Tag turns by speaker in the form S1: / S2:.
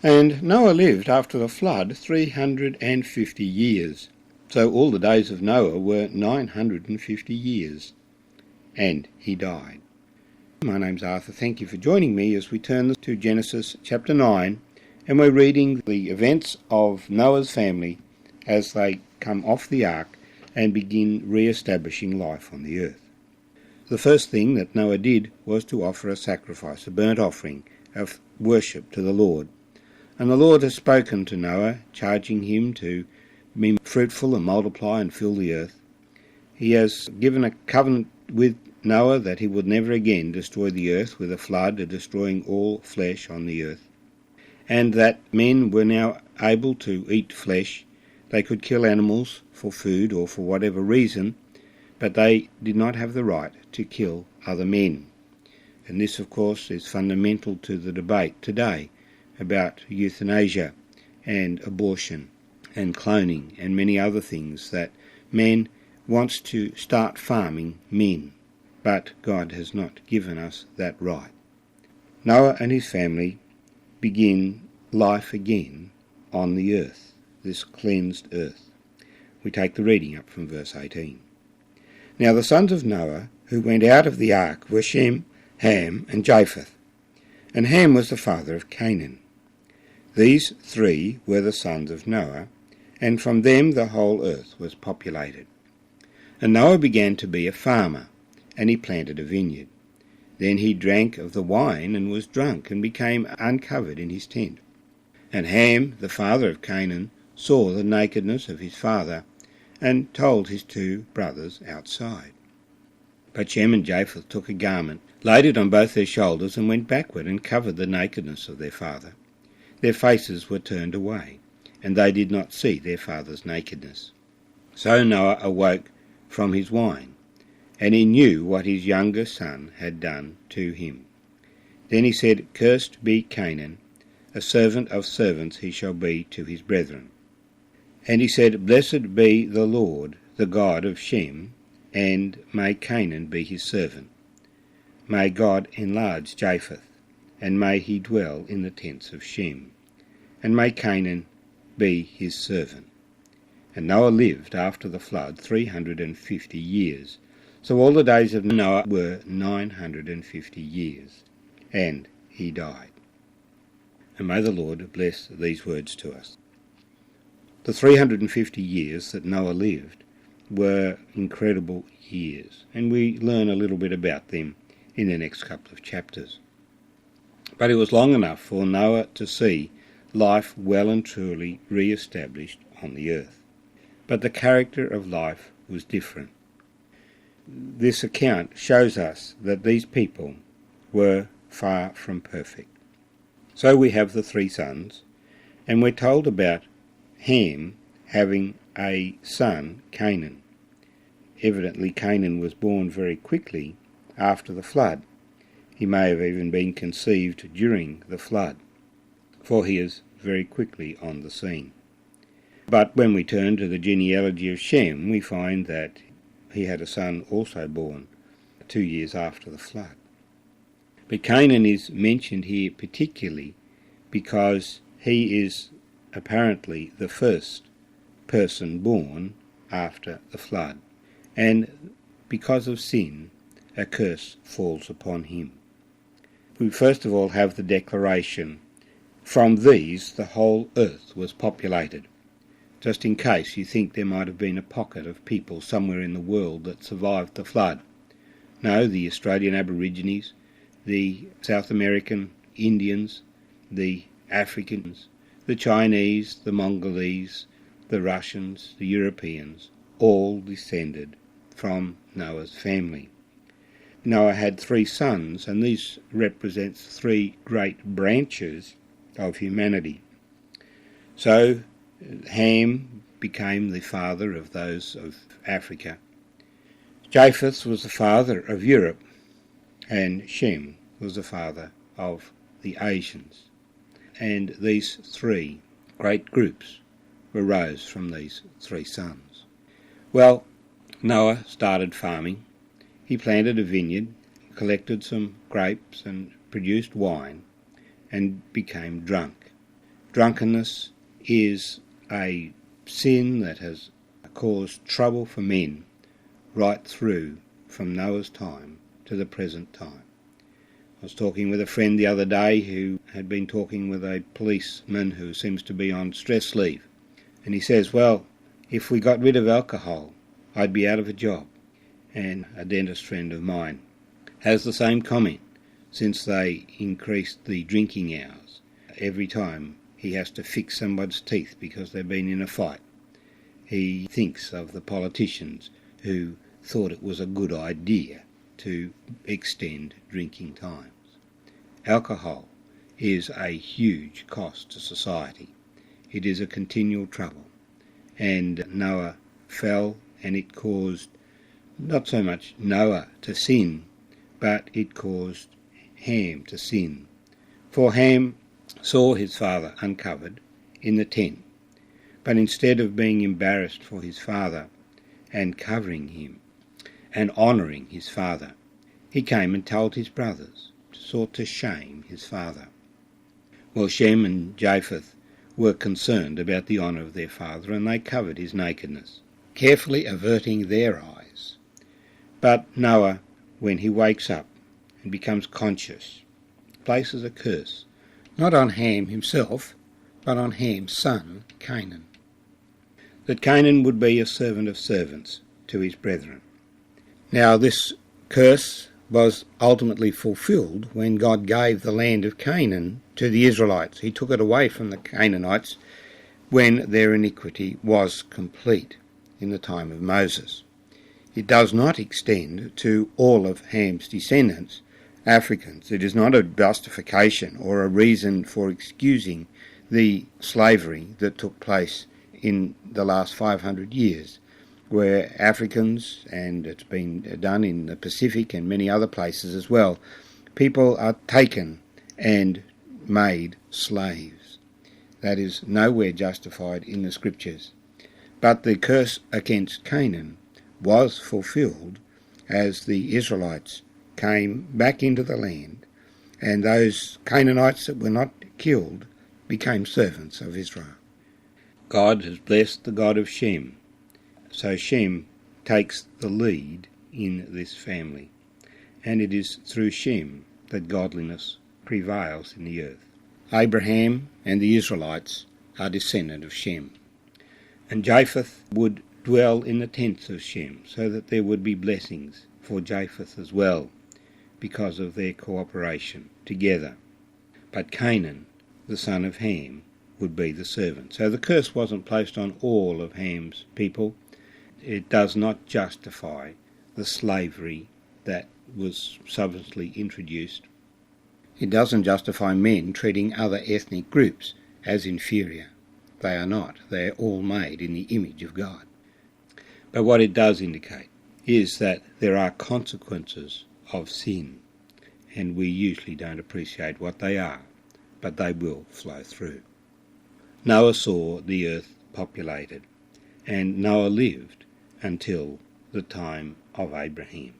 S1: And Noah lived after the flood 350 years. So all the days of Noah were 950 years. And he died. My name's Arthur. Thank you for joining me as we turn to Genesis chapter 9, and we're reading the events of Noah's family as they come off the ark and begin re-establishing life on the earth. The first thing that Noah did was to offer a sacrifice, a burnt offering of worship to the Lord. And the Lord has spoken to Noah, charging him to be fruitful and multiply and fill the earth. He has given a covenant with Noah that he would never again destroy the earth with a flood, destroying all flesh on the earth, and that men were now able to eat flesh. They could kill animals for food or for whatever reason, but they did not have the right to kill other men. And this, of course, is fundamental to the debate today about euthanasia and abortion and cloning and many other things, that man wants to start farming men, but God has not given us that right. Noah and his family begin life again on the earth, this cleansed earth. We take the reading up from verse 18. Now the sons of Noah who went out of the ark were Shem, Ham, and Japheth. And Ham was the father of Canaan. These three were the sons of Noah, and from them the whole earth was populated. And Noah began to be a farmer, and he planted a vineyard. Then he drank of the wine and was drunk, and became uncovered in his tent. And Ham, the father of Canaan, saw the nakedness of his father, and told his two brothers outside. But Shem and Japheth took a garment, laid it on both their shoulders, and went backward, and covered the nakedness of their father. Their faces were turned away, and they did not see their father's nakedness. So Noah awoke from his wine, and he knew what his younger son had done to him. Then he said, Cursed be Canaan, a servant of servants he shall be to his brethren. And he said, Blessed be the Lord, the God of Shem, and may Canaan be his servant. May God enlarge Japheth, and may he dwell in the tents of Shem, and may Canaan be his servant. And Noah lived after the flood 350 years. So all the days of Noah were 950 years, and he died. And may the Lord bless these words to us. The 350 years that Noah lived were incredible years, and we learn a little bit about them in the next couple of chapters. But it was long enough for Noah to see life well and truly re-established on the earth. But the character of life was different. This account shows us that these people were far from perfect. So we have the three sons, and we're told about Ham having a son, Canaan. Evidently Canaan was born very quickly after the flood. He may have even been conceived during the flood, for he is very quickly on the scene. But when we turn to the genealogy of Shem, we find that he had a son also born 2 years after the flood. But Canaan is mentioned here particularly because he is apparently the first person born after the flood, and because of sin, a curse falls upon him. We first of all have the declaration, from these the whole earth was populated, just in case you think there might have been a pocket of people somewhere in the world that survived the flood. No, the Australian Aborigines, the South American Indians, the Africans, the Chinese, the Mongolese, the Russians, the Europeans, all descended from Noah's family. Noah had 3 sons, and this represents 3 great branches of humanity. So Ham became the father of those of Africa. Japheth was the father of Europe, and Shem was the father of the Asians. And these 3 great groups arose from these 3 sons. Well, Noah started farming. He planted a vineyard, collected some grapes and produced wine, and became drunk. Drunkenness is a sin that has caused trouble for men right through from Noah's time to the present time. I was talking with a friend the other day who had been talking with a policeman who seems to be on stress leave. And he says, well, if we got rid of alcohol, I'd be out of a job. And a dentist friend of mine has the same comment since they increased the drinking hours. Every time he has to fix somebody's teeth because they've been in a fight, he thinks of the politicians who thought it was a good idea to extend drinking times. Alcohol is a huge cost to society. It is a continual trouble. And Noah fell, and it caused not so much Noah to sin, but it caused Ham to sin. For Ham saw his father uncovered in the tent, but instead of being embarrassed for his father and covering him and honouring his father, he came and told his brothers, sought to shame his father. Well, Shem and Japheth were concerned about the honour of their father, and they covered his nakedness, carefully averting their eyes. But Noah, when he wakes up and becomes conscious, places a curse, not on Ham himself, but on Ham's son, Canaan, that Canaan would be a servant of servants to his brethren. Now this curse was ultimately fulfilled when God gave the land of Canaan to the Israelites. He took it away from the Canaanites when their iniquity was complete in the time of Moses. It does not extend to all of Ham's descendants, Africans. It is not a justification or a reason for excusing the slavery that took place in the last 500 years, where Africans, and it's been done in the Pacific and many other places as well, people are taken and made slaves. That is nowhere justified in the Scriptures. But the curse against Canaan was fulfilled as the Israelites came back into the land, and those Canaanites that were not killed became servants of Israel. God has blessed the God of Shem, so Shem takes the lead in this family, and it is through Shem that godliness prevails in the earth. Abraham and the Israelites are descendant of Shem, and Japheth would dwell in the tents of Shem, so that there would be blessings for Japheth as well, because of their cooperation together. But Canaan, the son of Ham, would be the servant. So the curse wasn't placed on all of Ham's people. It does not justify the slavery that was subsequently introduced. It doesn't justify men treating other ethnic groups as inferior. They are not. They are all made in the image of God. But what it does indicate is that there are consequences of sin, and we usually don't appreciate what they are, but they will flow through. Noah saw the earth populated, and Noah lived until the time of Abraham.